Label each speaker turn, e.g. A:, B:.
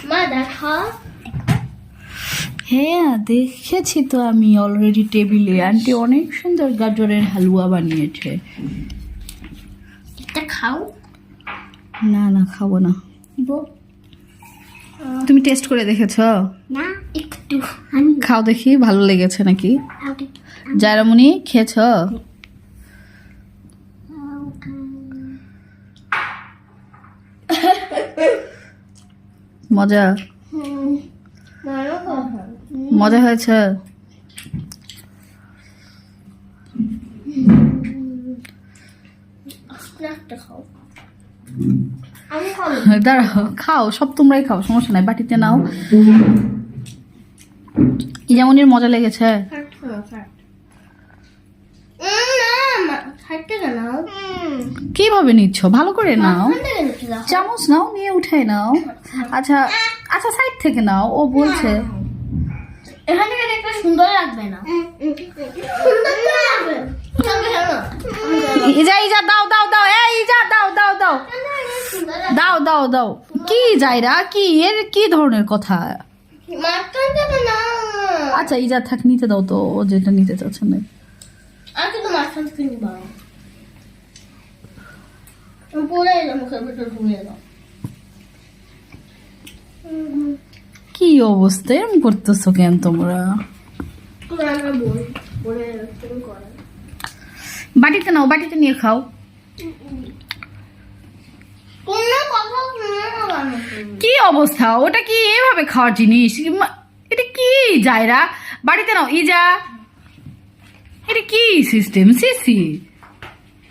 A: মা দেখো।
B: হ্যাঁ দেখেছি তো আমি অলরেডি টেবিলে। আন্টি অনেক সুন্দর গাজরের হালুয়া বানিয়েছে।
A: এটা খাও।
B: না না খাবো না। তুমি টেস্ট করে দেখেছো?
A: না একটু আমি
B: খাও দেখি ভালো লেগেছে নাকি। জায়রামণি খেয়েছো? মজা মজা হয়েছে?
A: খাও। আমি খাবো।
B: দাঁড়াও খাও, সব তোমরাই খাও, সমস্যা নাই। বাটিতে নাও। যেমনই মজা লেগেছে। কিভাবে নিচ্ছ? ভালো করে নাও। চামচ নাও, নিয়ে উঠাই নাও। আচ্ছা আচ্ছা সাইড থেকে নাও, ও বলছে।
A: এখান থেকে দেখতে সুন্দর লাগবে না।
B: ইজা ইজা দাও দাও দাও, এই ইজা দাও দাও দাও দাও দাও দাও। কি জায়রা, কি এর কি ধরনের কথা? আচ্ছা ইজা থাক, নিতে দাও তো, ও যেটা নিতে চাচ্ছে না।
A: আমি তো মাঝখান থেকে নিবা। পরে এলাম মুখের ভিতরে ঢুকে এলাম।
B: কি অবস্থা, এরকম করতেছো কেন তোমরা? বাটিতে নাও, বাটিতে নিয়ে খাও। কি অবস্থা, ওটা কি এভাবে খাওয়ার জিনিস? এটা কি জায়রা? বাড়িতে নাও ইজা। এটা কি সিস্টেম? সিসি